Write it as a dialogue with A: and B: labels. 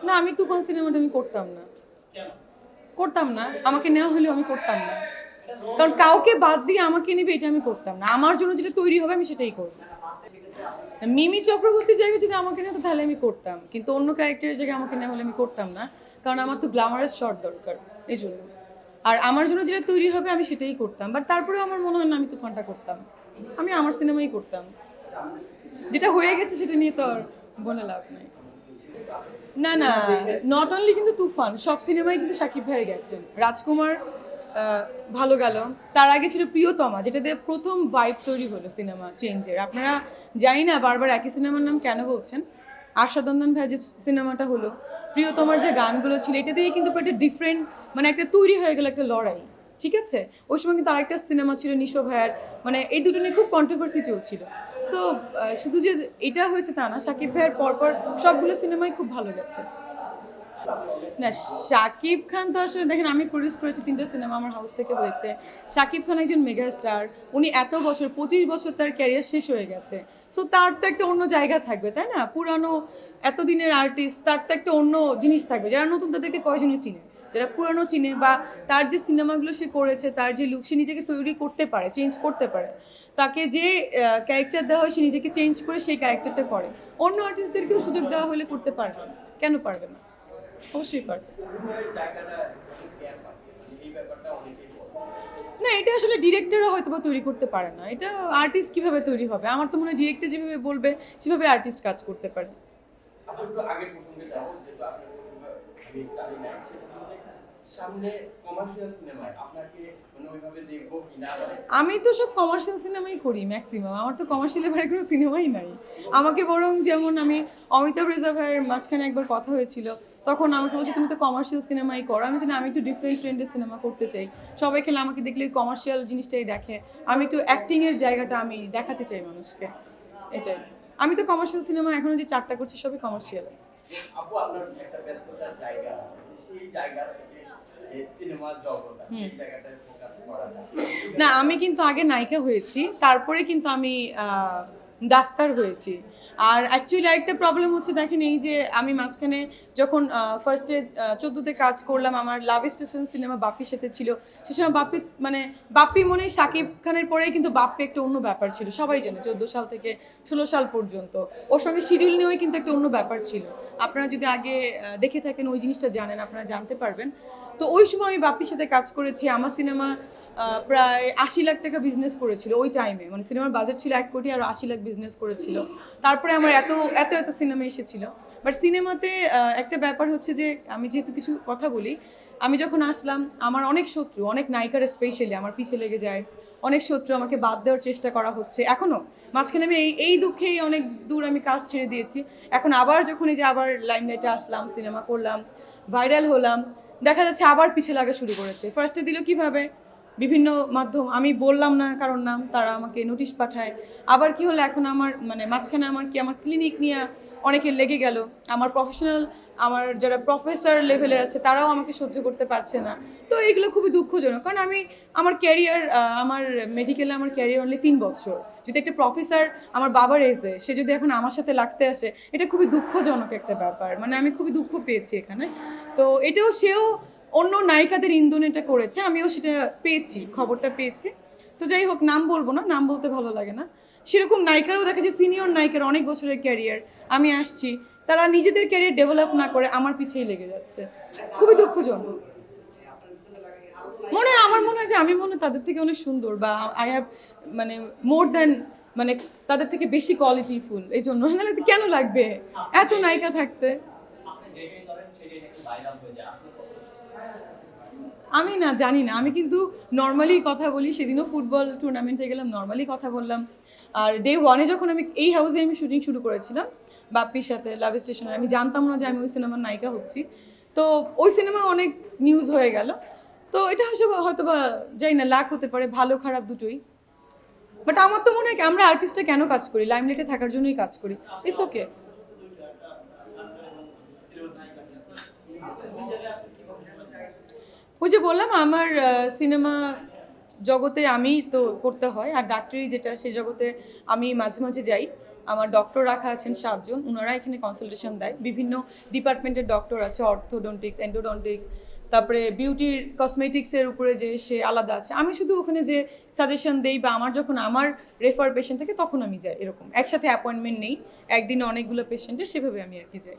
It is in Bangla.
A: না, আমি তুফান সিনেমাটা আমি করতাম না। করতাম না, আমাকে নেওয়া হলেও আমি করতাম না। কারণ কাউকে বাদ দিয়ে আমাকে নেবে এটা আমি করতাম না। আমার জন্য যেটা তৈরি হবে আমি সেটাই করব। মিমি চক্রবর্তীর জায়গায় যদি আমাকে নিত তাহলে আমি করতাম, কিন্তু অন্য ক্যারেক্টারের জায়গায় আমাকে নেওয়া হলে আমি করতাম না। কারণ আমার তো গ্ল্যামারাস শট দরকার, এই জন্য। আর আমার জন্য যেটা তৈরি হবে আমি সেটাই করতাম, বাট তারপরেও আমার মনে হয় না আমি তুফানটা করতাম। আমি আমার সিনেমাই করতাম। যেটা হয়ে গেছে সেটা নিয়ে তো আর বলে লাভ নাই। না না, নট অনলি কিন্তু তুফান, সব সিনেমায় কিন্তু শাকিব ভাই গেছেন। রাজকুমার ভালো গেল, তার আগে ছিল প্রিয়তমা, যেটা দিয়ে প্রথম ভাইব তৈরি হলো সিনেমা চেঞ্জের। আপনারা জানি না বারবার একই সিনেমার নাম কেন বলছেন। আশাদন্দন ভাই যে সিনেমাটা হলো, প্রিয়তমার যে গানগুলো ছিল, এটা দিয়ে কিন্তু একটা ডিফারেন্ট, মানে একটা তৈরি হয়ে গেল একটা লড়াই। ঠিক আছে, ওই সময় কিন্তু আরেকটা সিনেমা ছিল নিশো ভাইয়ার, মানে এই দুটো নিয়ে খুব কন্ট্রোভার্সি চলছিল। সো শুধু যে এটা হয়েছে তা না, শাকিব ভাইয়ের পরপর সবগুলো সিনেমাই খুব ভালো গেছে। না, শাকিব খান তো আসলে দেখেন, আমি প্রডিউস করেছি 3টা সিনেমা আমার হাউস থেকে হয়েছে। শাকিব খান একজন মেগা স্টার, উনি এত বছর, 25 বছর তার ক্যারিয়ার শেষ হয়ে গেছে। সো তার তো একটা অন্য জায়গা থাকবে, তাই না? পুরানো এতদিনের আর্টিস্ট, তার তো একটা অন্য জিনিস থাকবে। যারা নতুন তাদেরকে কয়জনে চিনে, যারা পুরানো চিনে, বা তার যে সিনেমাগুলো সে করেছে, তার যে লুক সে নিজেকে তৈরি করতে পারে, চেঞ্জ করতে পারে, তাকে যে ক্যারেক্টার দেওয়া হয় সে নিজেকে চেঞ্জ করে সেই ক্যারেক্টারটা করে। অন্য আর্টিস্টদেরকেও সুযোগ দেওয়া হলে করতে পারবে না, কেন পারবে না? অবশ্যই পারবে। না, এটা আসলে ডিরেক্টররা হয়তো বা তৈরি করতে পারে না, এটা আর্টিস্ট কিভাবে তৈরি হবে। আমার তো মনে হয় ডিরেক্টর যেভাবে বলবে সেভাবে আর্টিস্ট কাজ করতে পারে।
B: আপনি একটু আগের প্রসঙ্গে যাবো, যেহেতু আপনার প্রসঙ্গ আমি টানি নাই, সেটা হলো যে সামনে কমার্শিয়াল সিনেমায় আপনাকে মানে ওইভাবে দেখবো কিনা।
A: আমি তো সব কমার্শিয়াল সিনেমাই করি ম্যাক্সিমাম, আমার তো কমার্শিয়াল এবারে কোনো সিনেমাই নাই। আমাকে বরং, যেমন আমি অমিতাভ রেজা ভাইয়ের মাঝখানে একবার কথা হয়েছিল, তখন আমাকে বলছে তুমি তো কমার্শিয়াল সিনেমাই করো। আমি জানি আমি একটু ডিফারেন্ট ট্রেন্ডের সিনেমা করতে চাই। সবাই খেলে আমাকে দেখলে ওই কমার্শিয়াল জিনিসটাই দেখে, আমি একটু অ্যাক্টিংয়ের জায়গাটা আমি দেখাতে চাই মানুষকে, এটাই। আমি তো কমার্শিয়াল সিনেমা এখনো যে 4টা করছি সবই কমার্শিয়াল।
B: আপু আপনার একটা ব্যস্ততার জায়গা আছে, সেই জায়গা থেকে এই সিনেমা জগৎ এই জায়গাটায় ফোকাস করা যায়।
A: না, আমি কিন্তু আগে নায়িকা হয়েছি, তারপরে কিন্তু আমি ডাক্তার হয়েছি। আর অ্যাকচুয়ালি আরেকটা প্রবলেম হচ্ছে, দেখেন এই যে আমি মাঝখানে যখন ফার্স্টে 14তে কাজ করলাম, আমার লাভ স্টেশন সিনেমা বাপ্পির সাথে ছিল। সে সময় বাপ্পি, মানে বাপ্পি মনে হয় শাকিব খানের পরেই কিন্তু বাপ্পি একটা অন্য ব্যাপার ছিল, সবাই জানে 14 সাল থেকে 16 সাল পর্যন্ত ওর সঙ্গে শিডিউল নিয়েও কিন্তু একটা অন্য ব্যাপার ছিল। আপনারা যদি আগে দেখে থাকেন ওই জিনিসটা জানেন, আপনারা জানতে পারবেন। তো ওই সময় আমি বাপ্পির সাথে কাজ করেছি, আমার সিনেমা প্রায় 80 লাখ টাকা বিজনেস করেছিল ওই টাইমে, মানে সিনেমার বাজেট ছিল 1 কোটি, আর 80 লাখ বিজনেস করেছিল। তারপরে আমার এত এত এত সিনেমা এসেছিল। বাট সিনেমাতে একটা ব্যাপার হচ্ছে যে, আমি যেহেতু কিছু কথা বলি, আমি যখন আসলাম আমার অনেক শত্রু, অনেক নায়িকার স্পেশালি আমার পিছে লেগে যায়। অনেক শত্রু, আমাকে বাদ দেওয়ার চেষ্টা করা হচ্ছে এখনো। মাঝখানে আমি এই এই দুঃখেই অনেক দূর আমি কাজ ছেড়ে দিয়েছি। এখন আবার যখন এই যে আবার লাইমলাইটে আসলাম, সিনেমা করলাম, ভাইরাল হলাম, দেখা যাচ্ছে আবার পিছে লাগা শুরু করেছে। ফার্স্টে দিল কিভাবে, বিভিন্ন মাধ্যম, আমি বললাম না কারোর নাম, তারা আমাকে নোটিশ পাঠায়। আবার কি হলো, এখন আমার মানে মাঝখানে আমার ক্লিনিক নিয়ে অনেকে লেগে গেল। আমার প্রফেশনাল, আমার যারা প্রফেসর লেভেলের আছে তারাও আমাকে সহ্য করতে পারছে না। তো এগুলো খুবই দুঃখজনক, কারণ আমি আমার ক্যারিয়ার, আমার মেডিকেলে আমার ক্যারিয়ার অনলি 3 বছর। যদি একটা প্রফেসর আমার বাবার এজে সে যদি এখন আমার সাথে লাগতে আসে, এটা খুবই দুঃখজনক একটা ব্যাপার, মানে আমি খুবই দুঃখ পেয়েছি এখানে। তো এটাও সেও অন্য নায়িকাদের ইন্ধন এটা করেছে, আমিও সেটা পেয়েছি, খবরটা পেয়েছি। তো যাই হোক, নাম বলবো না, নাম বলতে ভালো লাগে না। সেরকম নায়িকারও দেখা যায়, সিনিয়র নায়িকার অনেক বছরের ক্যারিয়ার, আমি আসছি, তারা নিজেদের ক্যারিয়ার ডেভেলপ না করে আমার পিছেই লেগে যাচ্ছে। খুবই দুঃখজনক। আমার মনে হয় যে আমি মনে হয় তাদের থেকে অনেক সুন্দর, বা আই হ্যাভ, মানে মোর দ্যান, মানে তাদের থেকে বেশি কোয়ালিটিফুল, এই জন্য নাহলে কেন লাগবে এত নায়িকা থাকতে। আমি না জানি না, আমি কিন্তু নর্মালি কথা বলি, সেদিনও ফুটবল টুর্নামেন্টে গেলাম, নর্মালি কথা বললাম। আর ডে ওয়ানে যখন আমি এই হাউসে আমি শুটিং শুরু করেছিলাম বাপ্পির সাথে লাভ স্টেশনে, আমি জানতাম না যে আমি ওই সিনেমার নায়িকা হচ্ছি। তো ওই সিনেমা অনেক নিউজ হয়ে গেল। তো এটা হয়তো বা যাই না, লাক হতে পারে, ভালো খারাপ দুটোই। বাট আমার তো মনে হয় আমরা আর্টিস্টরা কেন কাজ করি, লাইমলাইটে থাকার জন্যই কাজ করি। It's okay. ওই যে বললাম, আমার সিনেমা জগতে আমি তো করতে হয়, আর ডাক্তারি যেটা সে জগতে আমি মাঝে মাঝে যাই। আমার ডক্টর রাখা আছেন 7 জন, ওনারা এখানে কনসালটেশন দেয়। বিভিন্ন ডিপার্টমেন্টের ডক্টর আছে, অর্থোডন্টিক্স, এন্ডোডন্টিক্স, তারপরে বিউটির কসমেটিক্সের উপরে যে সে আলাদা আছে। আমি শুধু ওখানে যে সাজেশন দেই বা আমার যখন আমার রেফার পেশেন্ট থাকে তখন আমি যাই, এরকম একসাথে অ্যাপয়েন্টমেন্ট নেই, একদিনে অনেকগুলো পেশেন্টের, সেভাবে আমি আর কি যাই।